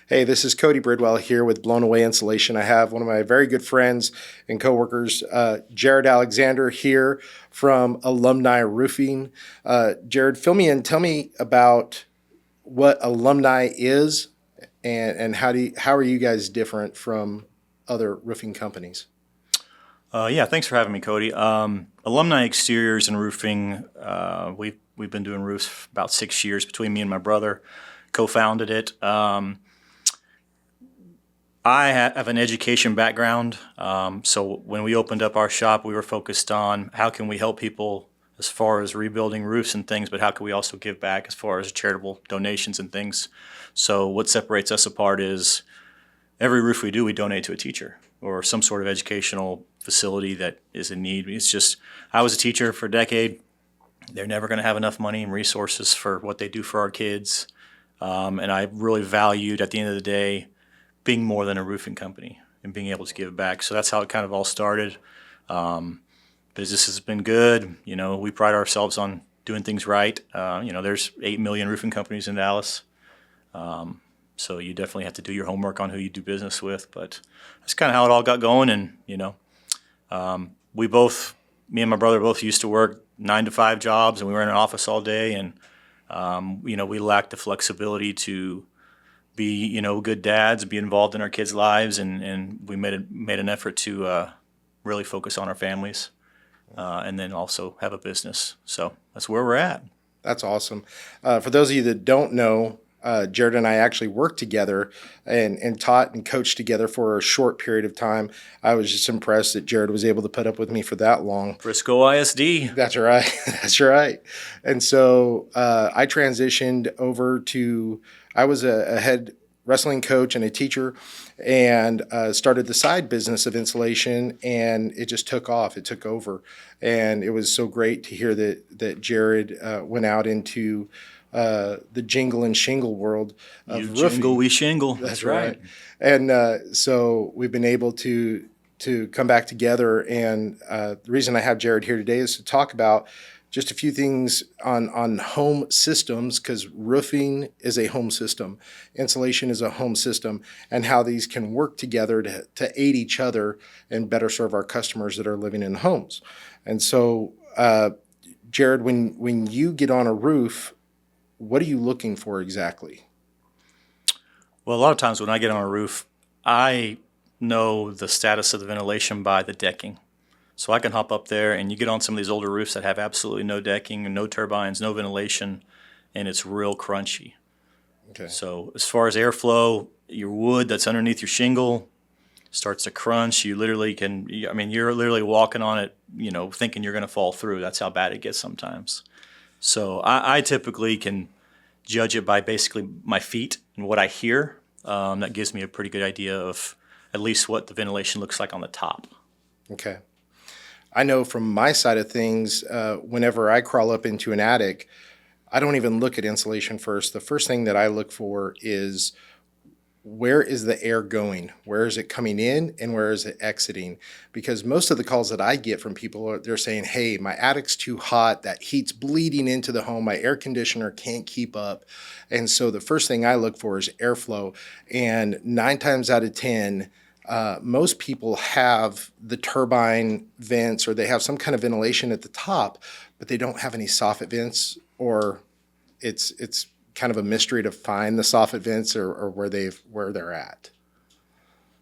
Hey, this is Cody Bridwell here with Blown Away Insulation. I have one of my very good friends and coworkers, Jarrod Alexander, here from Alumni Roofing. Jarrod, fill me in. Tell me about what Alumni is, and how are you guys different from other roofing companies? Yeah, thanks for having me, Cody. Alumni Exteriors and Roofing. We've been doing roofs for about 6 years between me and my brother. Co-founded it. I have an education background, so when we opened up our shop, we were focused on how can we help people as far as rebuilding roofs and things, but how can we also give back as far as charitable donations and things. So what separates us apart is every roof we do, we donate to a teacher or some sort of educational facility that is in need. It's just, I was a teacher for a decade. They're never going to have enough money and resources for what they do for our kids. And I really valued, at the end of the day, being more than a roofing company and being able to give back. So that's how it kind of all started. Business has been good. You know, we pride ourselves on doing things right. There's 8 million roofing companies in Dallas. So you definitely have to do your homework on who you do business with. But that's kind of how it all got going. And, we both, me and my brother both used to work 9 to 5 jobs, and we were in an office all day. And, we lacked the flexibility to be, good dads, be involved in our kids' lives. And we made an effort to really focus on our families and then also have a business. So that's where we're at. That's awesome. For those of you that don't know, Jarrod and I actually worked together and taught and coached together for a short period of time. I was just impressed that Jarrod was able to put up with me for that long. Frisco ISD. That's right. That's right. And so I transitioned over to, I was a head wrestling coach and a teacher, and started the side business of insulation, and it just took off. It took over. And it was so great to hear that Jarrod went out into the jingle and shingle world of You roofing. jingle, we shingle. That's right. And so we've been able to come back together. And the reason I have Jarrod here today is to talk about just a few things on home systems, because roofing is a home system, insulation is a home system, and how these can work together to aid each other and better serve our customers that are living in homes. And so, Jarrod, when you get on a roof, what are you looking for exactly? Well, a lot of times when I get on a roof, I know the status of the ventilation by the decking. So I can hop up there, and you get on some of these older roofs that have absolutely no decking and no turbines, no ventilation, and it's real crunchy. Okay. So as far as airflow, your wood that's underneath your shingle starts to crunch. You literally can, you're literally walking on it, thinking you're going to fall through. That's how bad it gets sometimes. So I typically can judge it by basically my feet and what I hear. That gives me a pretty good idea of at least what the ventilation looks like on the top. Okay. I know from my side of things, whenever I crawl up into an attic, I don't even look at insulation first. The first thing that I look for is, where is the air going? Where is it coming in and where is it exiting? Because most of the calls that I get from people they're saying, hey, my attic's too hot, that heat's bleeding into the home, my air conditioner can't keep up. And so the first thing I look for is airflow. And 9 times out of 10, most people have the turbine vents, or they have some kind of ventilation at the top, but they don't have any soffit vents, or it's kind of a mystery to find the soffit vents or where they're at.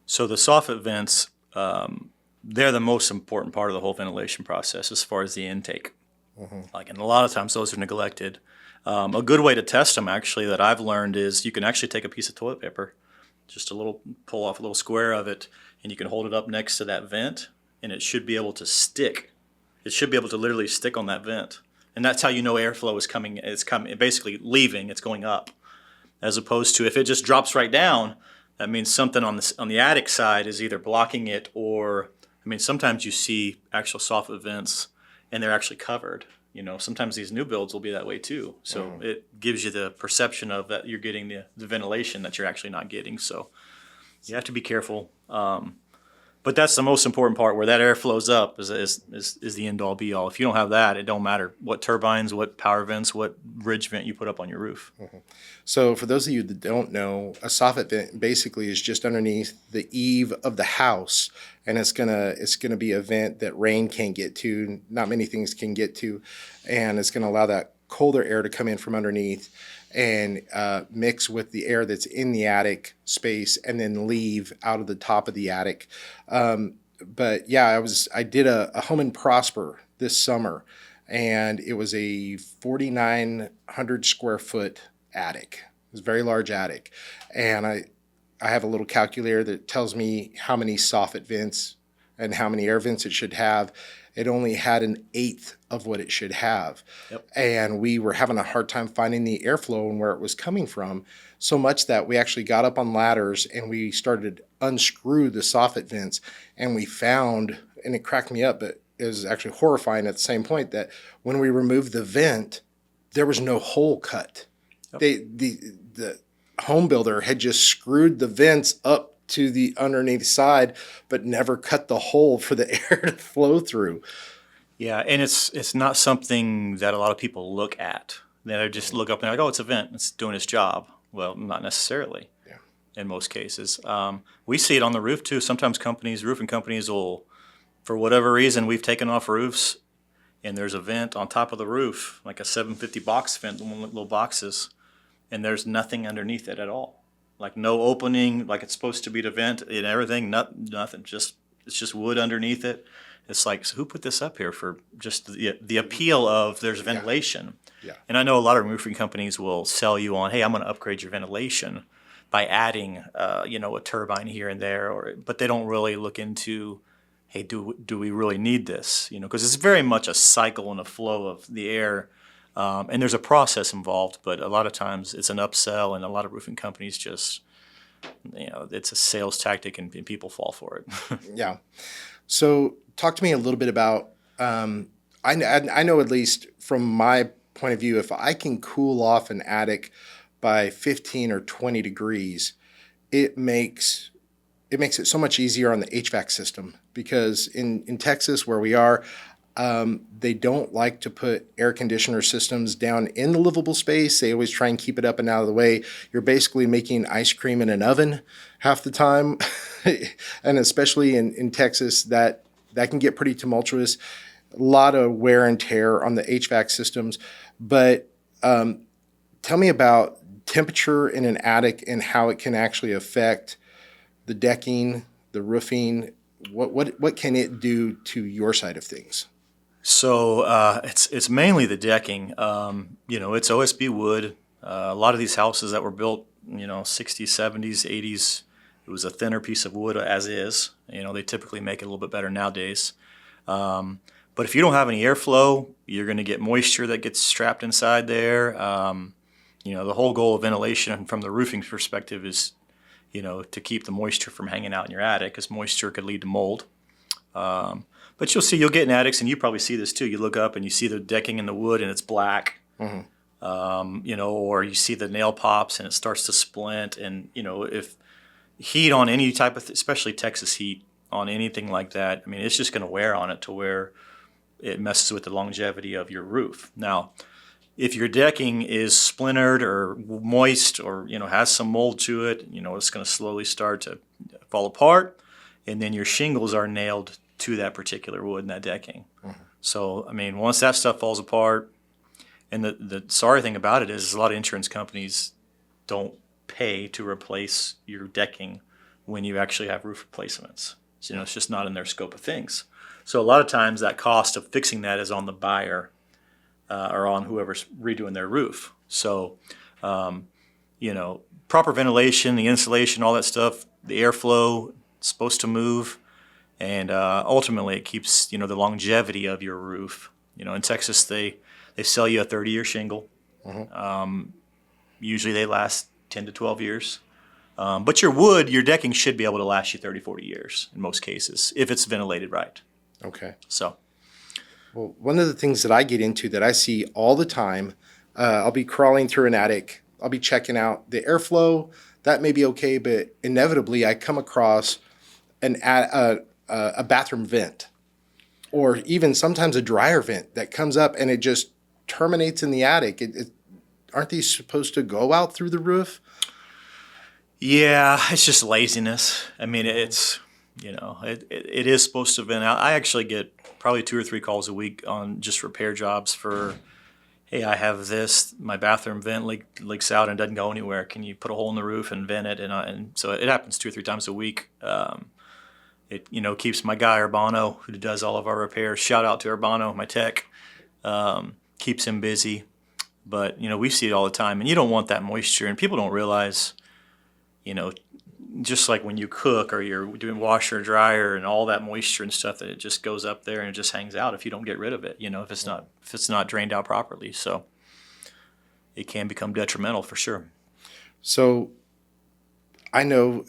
So the soffit vents, they're the most important part of the whole ventilation process as far as the intake. Mm-hmm. And a lot of times those are neglected. A good way to test them, actually, that I've learned is you can actually take a piece of toilet paper, pull off a little square of it, and you can hold it up next to that vent, and it should be able to stick. It should be able to literally stick on that vent. And that's how you know airflow is coming. It's coming, basically leaving. It's going up, as opposed to if it just drops right down. That means something on the attic side is either blocking it, or sometimes you see actual soffit vents and they're actually covered. Sometimes these new builds will be that way too. So it gives you the perception of that you're getting the ventilation that you're actually not getting. So you have to be careful. But that's the most important part, where that air flows up is the end all be all. If you don't have that, it don't matter what turbines, what power vents, what ridge vent you put up on your roof. So for those of you that don't know, a soffit vent basically is just underneath the eave of the house, and it's gonna be a vent that rain can't get to, not many things can get to, and it's gonna allow that colder air to come in from underneath and mix with the air that's in the attic space and then leave out of the top of the attic. But yeah, I did a home in Prosper this summer, and it was a 4,900 square foot attic. It was a very large attic, and I have a little calculator that tells me how many soffit vents and how many air vents it should have. It only had an eighth of what it should have. Yep. And we were having a hard time finding the airflow and where it was coming from, so much that we actually got up on ladders and we started to unscrew the soffit vents, and we found, and it cracked me up, but it was actually horrifying at the same point, that when we removed the vent, there was no hole cut. Yep. The home builder had just screwed the vents up to the underneath side, but never cut the hole for the air to flow through. Yeah, and it's not something that a lot of people look at. They just look up and they're like, oh, it's a vent, it's doing its job. Well, not necessarily. Yeah. In most cases, we see it on the roof too. Sometimes roofing companies will, for whatever reason, we've taken off roofs, and there's a vent on top of the roof, like a 750 box vent, little boxes, and there's nothing underneath it at all. Like no opening, like it's supposed to be to vent and everything. Nothing. It's just wood underneath it. It's like, so who put this up here for just the appeal of there's ventilation? Yeah. And I know a lot of roofing companies will sell you on, hey, I'm going to upgrade your ventilation by adding, a turbine here and there, but they don't really look into, hey, do we really need this? Because it's very much a cycle and a flow of the air. And there's a process involved, but a lot of times it's an upsell, and a lot of roofing companies just, it's a sales tactic, and people fall for it. Yeah. So talk to me a little bit about, I know, at least from my point of view, if I can cool off an attic by 15 or 20 degrees, it makes it so much easier on the HVAC system, because in Texas where we are, they don't like to put air conditioner systems down in the livable space. They always try and keep it up and out of the way. You're basically making ice cream in an oven half the time. And especially in Texas, that can get pretty tumultuous. A lot of wear and tear on the HVAC systems. But tell me about temperature in an attic and how it can actually affect the decking, the roofing. What can it do to your side of things? So it's mainly the decking. It's OSB wood. A lot of these houses that were built, 60s, 70s, 80s, it was a thinner piece of wood as is. They typically make it a little bit better nowadays. But if you don't have any airflow, you're going to get moisture that gets trapped inside there. The whole goal of ventilation from the roofing perspective is, to keep the moisture from hanging out in your attic, because moisture could lead to mold. But you'll get in attics, and you probably see this too. You look up and you see the decking in the wood and it's black, or you see the nail pops and it starts to splint. And, if heat on any type of, especially Texas heat on anything like that, I mean, it's just going to wear on it to where it messes with the longevity of your roof. Now, if your decking is splintered or moist or, has some mold to it, it's going to slowly start to fall apart. And then your shingles are nailed to that particular wood in that decking. So, I mean, once that stuff falls apart, and the sorry thing about it is a lot of insurance companies don't pay to replace your decking when you actually have roof replacements. So, it's just not in their scope of things. So a lot of times that cost of fixing that is on the buyer or on whoever's redoing their roof. So, proper ventilation, the insulation, all that stuff, the airflow, it's supposed to move. And ultimately, it keeps the longevity of your roof. In Texas, they sell you a 30-year shingle. Usually, they last 10 to 12 years. But your decking should be able to last you 30, 40 years in most cases if it's ventilated right. Okay. So, well, one of the things that I get into that I see all the time, I'll be crawling through an attic. I'll be checking out the airflow. That may be okay, but inevitably, I come across a bathroom vent, or even sometimes a dryer vent that comes up and it just terminates in the attic. Aren't these supposed to go out through the roof? Yeah, it's just laziness. I mean, it is supposed to have been out. I actually get probably 2 or 3 calls a week on just repair jobs for, hey, I have this, my bathroom vent leaks out and doesn't go anywhere. Can you put a hole in the roof and vent it? And so it happens 2 or 3 times a week. It keeps my guy Urbano, who does all of our repairs. Shout out to Urbano, my tech. Keeps him busy. But we see it all the time, and you don't want that moisture. And people don't realize, you know, just like when you cook or you're doing washer or dryer and all that moisture and stuff, that it just goes up there and it just hangs out if you don't get rid of it. If it's not drained out properly, so it can become detrimental for sure. So I know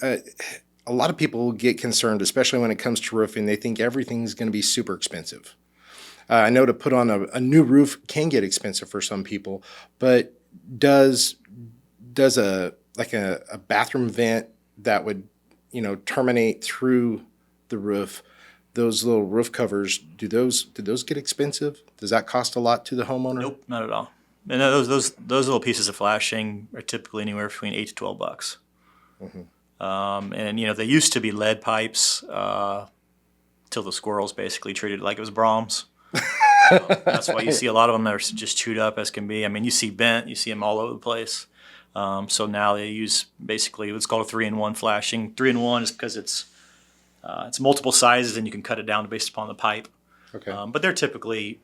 a lot of people get concerned, especially when it comes to roofing. They think everything's going to be super expensive. I know to put on a new roof can get expensive for some people, but does a bathroom vent that would terminate through the roof, those little roof covers, do those get expensive? Does that cost a lot to the homeowner? Nope, not at all. And those little pieces of flashing are typically anywhere between $8 to $12. And they used to be lead pipes till the squirrels basically treated it like it was Brahms. That's why you see a lot of them that are just chewed up as can be. I mean, you see bent, you see them all over the place. So now they use basically what's called a 3-in-1 flashing. 3-in-1 is because it's multiple sizes and you can cut it down based upon the pipe. Okay. But they're typically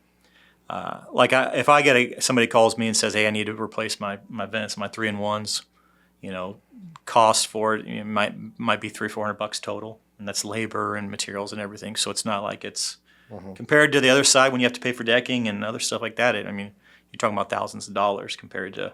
if I get somebody calls me and says, "Hey, I need to replace my vents, my 3-in-1s," cost for it, might be $300-400 total, and that's labor and materials and everything. So it's not like it's compared to the other side when you have to pay for decking and other stuff like that. You're talking about thousands of dollars compared to a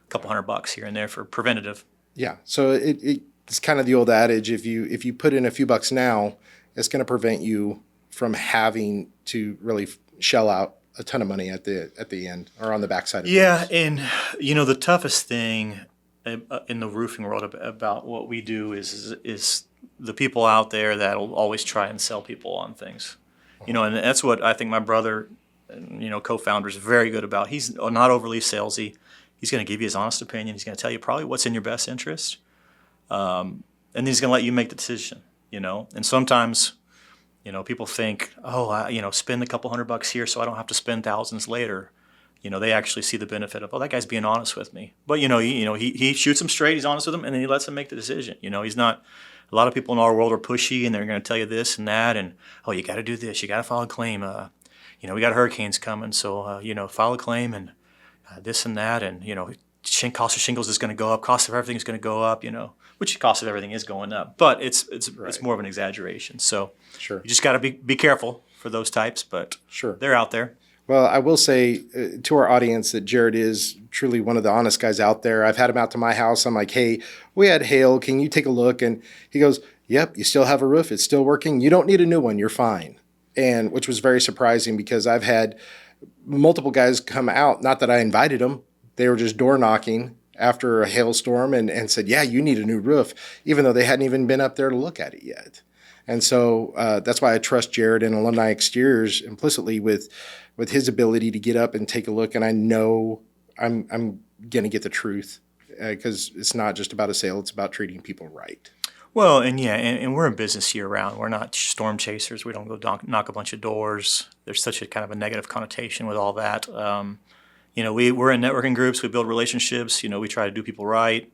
couple $100 here and there for preventative. Yeah. So it's kind of the old adage: if you put in a few bucks now, it's going to prevent you from having to really shell out a ton of money at the end or on the backside of Yeah, things. and the toughest thing in the roofing world about what we do is the people out there that'll always try and sell people on things. And that's what I think my brother, co-founder, is very good about. He's not overly salesy. He's going to give you his honest opinion. He's going to tell you probably what's in your best interest, and then he's going to let you make the decision. And sometimes, people think, oh, spend a couple $100 here so I don't have to spend thousands later. They actually see the benefit of, oh, that guy's being honest with me. But he shoots them straight. He's honest with them, and then he lets them make the decision. He's not. A lot of people in our world are pushy, and they're going to tell you this and that, and you got to do this, you got to file a claim. We got hurricanes coming, so file a claim and this and that, and cost of shingles is going to go up, cost of everything is going to go up. Which cost of everything is going up, but it's more of an exaggeration. So Sure. You just got to be careful for those types, but Sure. they're out there. Well, I will say to our audience that Jarrod is truly one of the honest guys out there. I've had him out to my house. I'm like, hey, we had hail. Can you take a look? And he goes, yep, you still have a roof. It's still working. You don't need a new one. You're fine. And which was very surprising because I've had multiple guys come out, not that I invited them. They were just door knocking after a hailstorm and said, yeah, you need a new roof, even though they hadn't even been up there to look at it yet. And so that's why I trust Jarrod and Alumni Exteriors implicitly with his ability to get up and take a look. And I know I'm going to get the truth because it's not just about a sale. It's about treating people right. Well, and we're in business year round. We're not storm chasers. We don't go knock a bunch of doors. There's such a kind of a negative connotation with all that. We're in networking groups. We build relationships. We try to do people right.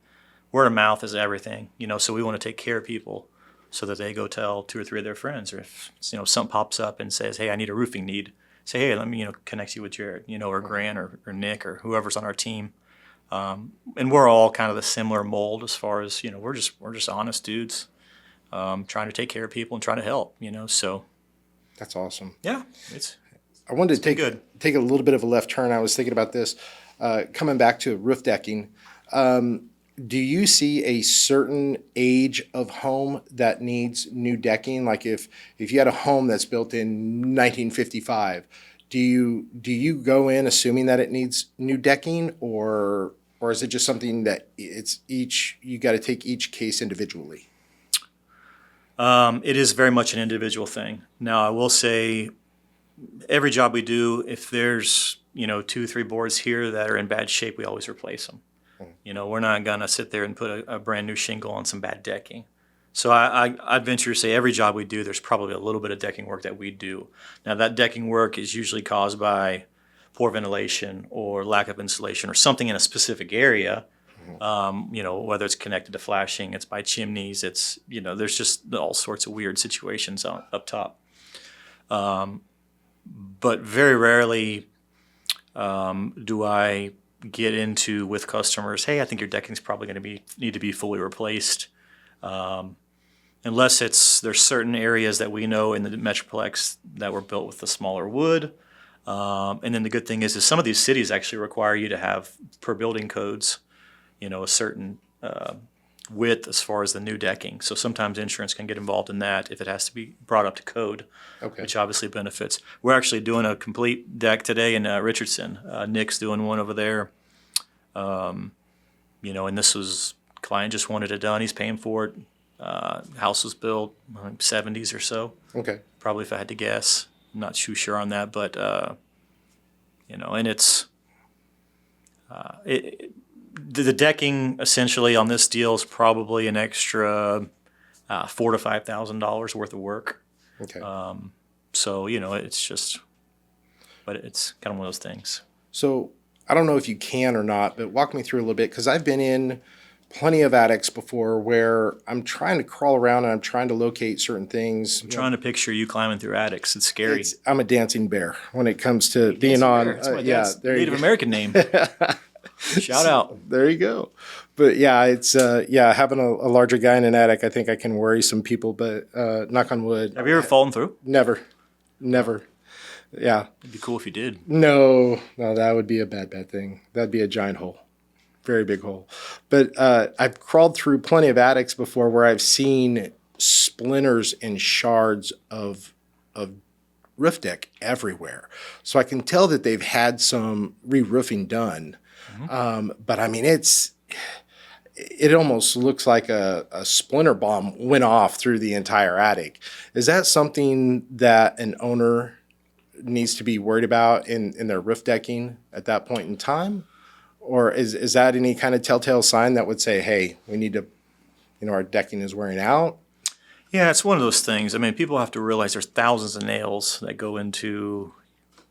Word of mouth is everything. So we want to take care of people so that they go tell 2 or 3 of their friends. Or if something pops up and says, hey, I need a roofing need, say, hey, let me connect you with Jarrod, or Grant or Nick or whoever's on our team. And we're all kind of the similar mold as far as we're just honest dudes, trying to take care of people and trying to help. So That's awesome. yeah, I wanted to take a little bit of a left turn. I was thinking about this coming back to roof decking. Do you see a certain age of home that needs new decking? Like if you had a home that's built in 1955, do you go in assuming that it needs new decking, or is it just something that you got to take each case individually? It is very much an individual thing. Now, I will say every job we do, if there's, 2, 3 boards here that are in bad shape, we always replace them. We're not going to sit there and put a brand new shingle on some bad decking. So I'd venture to say every job we do, there's probably a little bit of decking work that we do. Now, that decking work is usually caused by poor ventilation or lack of insulation or something in a specific area. Whether it's connected to flashing, it's by chimneys, there's just all sorts of weird situations up top. But very rarely do I get into with customers, hey, I think your decking's probably going to need to be fully replaced. Unless there's certain areas that we know in the Metroplex that were built with the smaller wood. And then the good thing is some of these cities actually require you to have, per building codes, a certain width as far as the new decking. So sometimes insurance can get involved in that if it has to be brought up to code, which obviously benefits. We're actually doing a complete deck today in Richardson. Nick's doing one over there. And client just wanted it done. He's paying for it. House was built in the 70s or so. Okay. Probably if I had to guess. I'm not too sure on that, but, and it's, the decking essentially on this deal is probably an extra $4,000 to $5,000 worth of work. Okay. So it's just, but it's kind of one of those things. So I don't know if you can or not, but walk me through a little bit, because I've been in plenty of attics before where I'm trying to crawl around and I'm trying to locate certain things. I'm trying to picture you climbing through attics. It's scary. I'm a dancing bear when it comes to being on. That's my dad's Native American name. Shout out. There you go. But yeah, it's having a larger guy in an attic, I think I can worry some people, but knock on wood. Have you ever fallen through? Never. Yeah. It'd be cool if you did. No, that would be a bad thing. That'd be a giant hole. Very big hole. But I've crawled through plenty of attics before where I've seen splinters and shards of roof deck everywhere. So I can tell that they've had some re-roofing done. But I mean, it almost looks like a splinter bomb went off through the entire attic. Is that something that an owner needs to be worried about in their roof decking at that point in time? Or is that any kind of telltale sign that would say, hey, we need to, our decking is wearing out? Yeah, it's one of those things. I mean, people have to realize there's thousands of nails that go into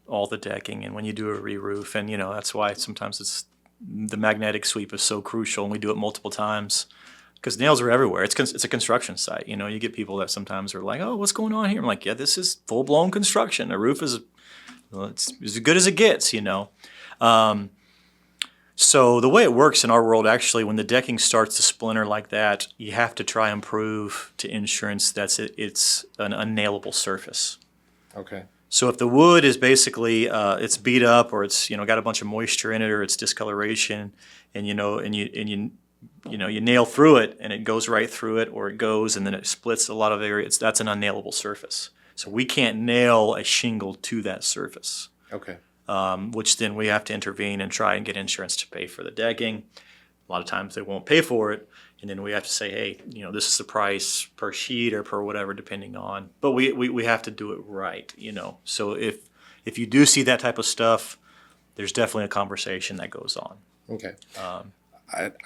all the decking, and when you do a re-roof, and that's why sometimes the magnetic sweep is so crucial, and we do it multiple times because nails are everywhere. It's a construction site. You get people that sometimes are like, oh, what's going on here? I'm like, yeah, this is full-blown construction. A roof is it's as good as it gets. So the way it works in our world, actually, when the decking starts to splinter like that, you have to try and prove to insurance that it's an unnailable surface. Okay. So if the wood is basically it's beat up, or it's got a bunch of moisture in it, or it's discoloration, and you nail through it and it goes right through it, or it goes and then it splits a lot of area, that's an unnailable surface. So we can't nail a shingle to that surface. Okay. Which then we have to intervene and try and get insurance to pay for the decking. A lot of times they won't pay for it, and then we have to say, hey, this is the price per sheet or per whatever, depending on. But we have to do it right, So if you do see that type of stuff, there's definitely a conversation that goes on. Okay.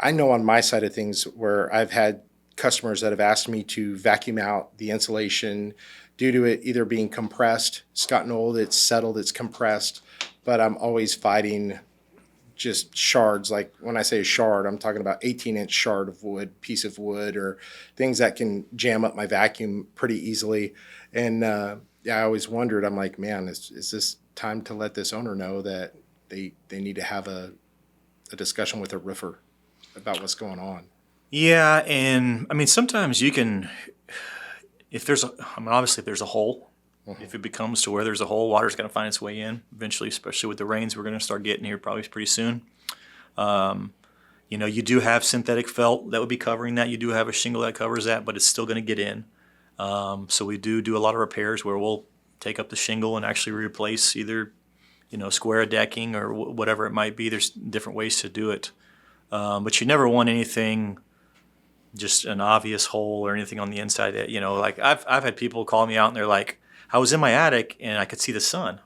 I know on my side of things where I've had customers that have asked me to vacuum out the insulation due to it either being compressed. It's gotten old, it's settled, it's compressed, but I'm always fighting just shards. Like when I say a shard, I'm talking about 18-inch shard of wood, piece of wood, or things that can jam up my vacuum pretty easily. And I always wondered, I'm like, man, is this time to let this owner know that they need to have a discussion with a roofer about what's going on? Yeah, and I mean, sometimes you can, obviously if there's a hole, if it becomes to where there's a hole, water's going to find its way in eventually, especially with the rains we're going to start getting here probably pretty soon. You do have synthetic felt that would be covering that. You do have a shingle that covers that, but it's still going to get in. So we do a lot of repairs where we'll take up the shingle and actually replace either, square decking or whatever it might be. There's different ways to do it. But you never want anything just an obvious hole or anything on the inside. That, like I've had people call me out and they're like, I was in my attic and I could see the sun.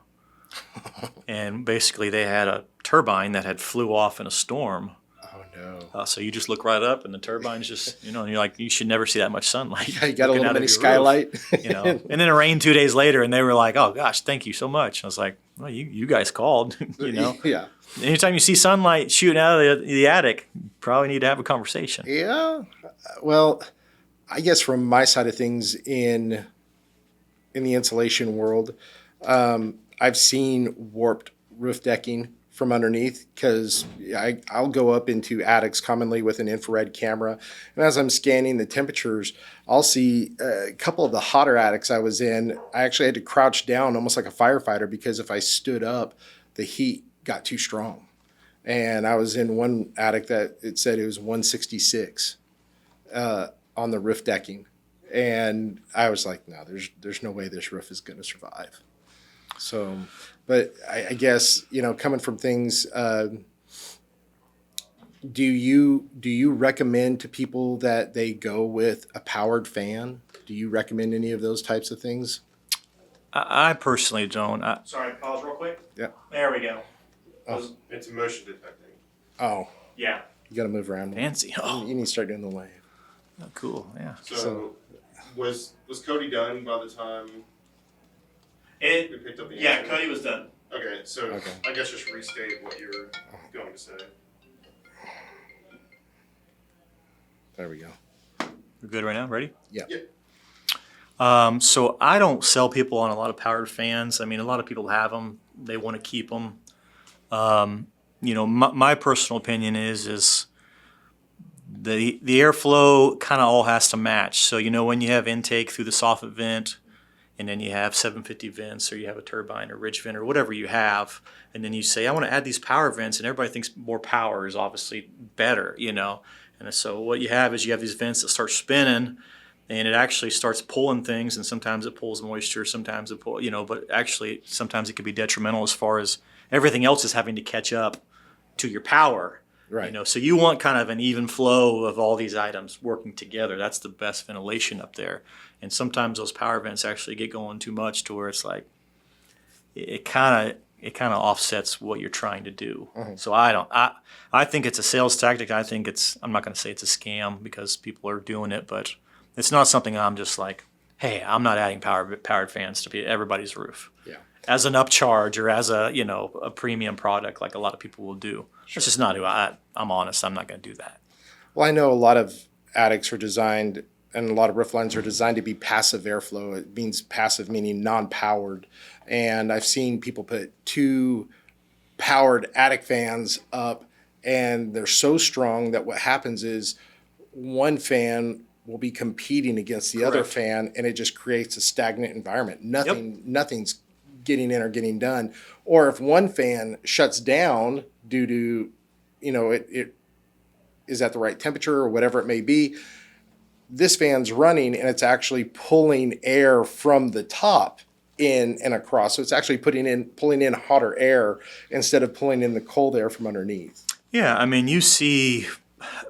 And basically they had a turbine that had flew off in a storm. Oh no. So you just look right up and the turbine's just, and you're like, you should never see that much sunlight. Yeah, you got a looking little out of mini your skylight. roof, And then it rained 2 days later and they were like, oh gosh, thank you so much. I was like, well, you guys called, Yeah. Anytime you see sunlight shooting out of the attic, you probably need to have a conversation. Yeah. Well, I guess from my side of things in the insulation world, I've seen warped roof decking from underneath because I'll go up into attics commonly with an infrared camera. And as I'm scanning the temperatures, I'll see a couple of the hotter attics I was in. I actually had to crouch down almost like a firefighter because if I stood up, the heat got too strong. And I was in one attic that it said it was 166 on the roof decking. And I was like, no, there's no way this roof is going to survive. So, but I guess, coming from things, do you recommend to people that they go with a powered fan? Do you recommend any of those types of things? I personally don't. Sorry, pause real quick. Yeah. There we go. It's motion detecting. Oh, Yeah. you got to move around. Fancy. Oh, You need to start doing the wave. cool. Yeah. So, was Cody done by the time we picked up the Yeah, answer? Cody was done. Okay, so Okay. I guess just restate what you were going to say. There we go. We're good right now? Ready? Yeah. Yep. So I don't sell people on a lot of powered fans. I mean, a lot of people have them. They want to keep them. My personal opinion is the airflow kind of all has to match. So, when you have intake through the soffit vent, and then you have 750 vents, or you have a turbine or ridge vent or whatever you have, and then you say, I want to add these power vents, and everybody thinks more power is obviously better, And so what you have is you have these vents that start spinning, and it actually starts pulling things, and sometimes it pulls moisture, sometimes it pulls, but actually sometimes it could be detrimental as far as everything else is having to catch up to your power. Right. So you want kind of an even flow of all these items working together. That's the best ventilation up there. And sometimes those power vents actually get going too much to where it's like it kind of offsets what you're trying to do. Mm-hmm. So I think it's a sales tactic. I'm not going to say it's a scam because people are doing it, but it's not something I'm just like, hey, I'm not adding powered fans to everybody's roof. Yeah. As an upcharge or as a premium product like a lot of people will do. That's just not who I'm honest. I'm not going to do that. Well, I know a lot of attics are designed, and a lot of roof lines are designed to be passive airflow. It means passive meaning non-powered. And I've seen people put 2 powered attic fans up, and they're so strong that what happens is one fan will be competing against the other Correct. fan, and it just creates a stagnant environment. Nothing's getting in or getting done. Or if one fan shuts down due to, it is at the right temperature or whatever it may be, this fan's running and it's actually pulling air from the top in and across. So it's actually pulling in hotter air instead of pulling in the cold air from underneath. Yeah, I mean,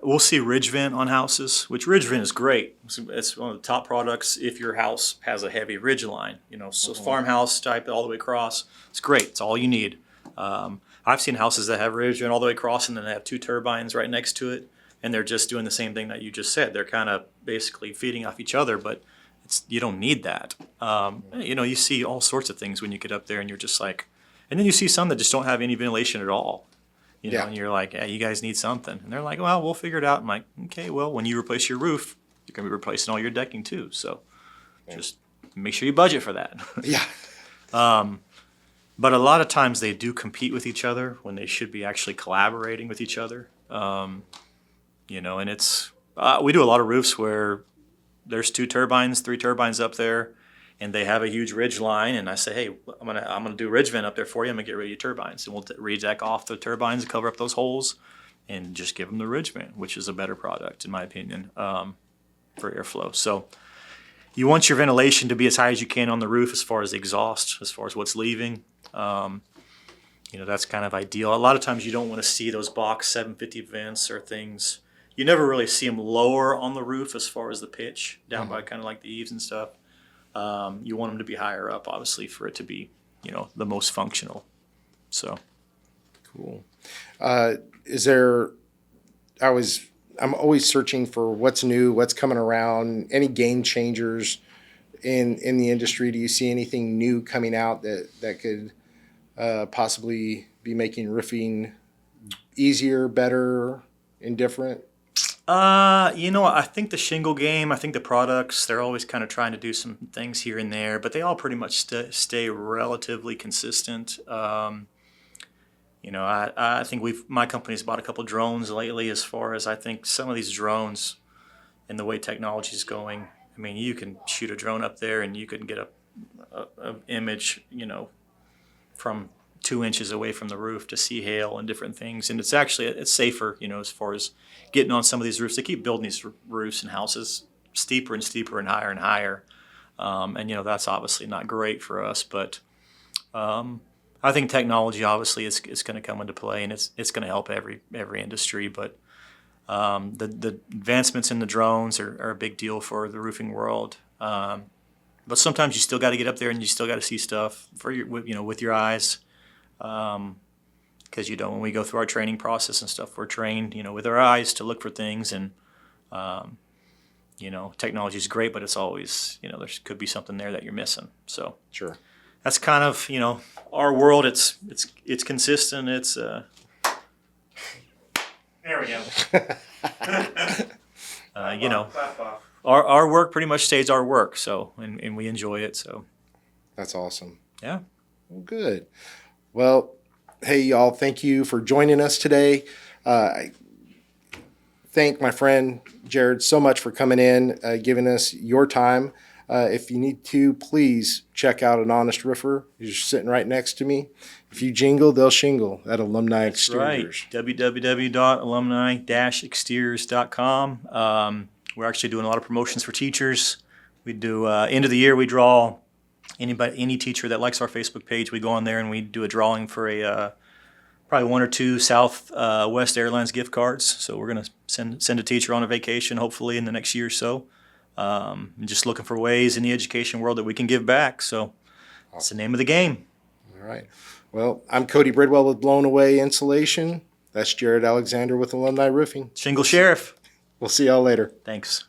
we'll see ridge vent on houses, which ridge vent is great. It's one of the top products if your house has a heavy ridge line. So farmhouse type all the way across. It's great. It's all you need. I've seen houses that have ridge vent all the way across, and then they have 2 turbines right next to it, and they're just doing the same thing that you just said. They're kind of basically feeding off each other, but you don't need that. You see all sorts of things when you get up there, and you're just like, and then you see some that just don't have any ventilation at all. Yeah. And you're like, hey, you guys need something. And they're like, well, we'll figure it out. I'm like, okay, well, when you replace your roof, you're going to be replacing all your decking too. So just make sure you budget for that. Yeah. But a lot of times they do compete with each other when they should be actually collaborating with each other. And it's, we do a lot of roofs where there's 2 turbines, 3 turbines up there, and they have a huge ridge line, and I say, hey, I'm gonna do ridge vent up there for you. I'm gonna get rid of your turbines, and we'll redeck off the turbines and cover up those holes, and just give them the ridge vent, which is a better product in my opinion for airflow. So you want your ventilation to be as high as you can on the roof as far as the exhaust, as far as what's leaving. That's kind of ideal. A lot of times you don't want to see those box 750 vents or things, You never really see them lower on the roof as far as the pitch, down by kind of like the eaves and stuff. You want them to be higher up, obviously, for it to be, the most functional. So. Cool. I'm always searching for what's new, what's coming around, any game changers in the industry. Do you see anything new coming out that could possibly be making roofing easier, better, indifferent? I think the shingle game, I think the products, they're always kind of trying to do some things here and there, but they all pretty much stay relatively consistent. I think my company's bought a couple drones lately. As far as I think some of these drones and the way technology is going, I mean, you can shoot a drone up there and you can get a image, from 2 inches away from the roof to see hail and different things. And it's safer, as far as getting on some of these roofs. They keep building these roofs and houses steeper and steeper and higher and higher. That's obviously not great for us, but I think technology obviously is going to come into play, and it's going to help every industry. But the advancements in the drones are a big deal for the roofing world. But sometimes you still got to get up there and you still got to see stuff with your eyes. Because when we go through our training process and stuff, we're trained with our eyes to look for things, and technology is great, but it's always there could be something there that you're missing. So Sure. that's kind of our world. It's consistent. It's there we go. Clap off. Our work pretty much stays our work. So and we enjoy it. So That's awesome. yeah. Well, good. Well, hey, y'all, thank you for joining us today. I thank my friend Jarrod so much for coming in, giving us your time. If you need to, please check out An Honest Roofer. He's sitting right next to me. If you jingle, they'll shingle at Alumni Exteriors. Right. www.alumni-exteriors.com. We're actually doing a lot of promotions for teachers. We do end of the year. We draw any teacher that likes our Facebook page. We go on there and we do a drawing for a probably 1 or 2 Southwest Airlines gift cards. So we're gonna send a teacher on a vacation hopefully in the next year or so. Just looking for ways in the education world that we can give back. So that's the name of the game. All right. Well, I'm Cody Bridwell with Blown Away Insulation. That's Jarrod Alexander with Alumni Roofing. Shingle Sheriff. We'll see y'all later. Thanks.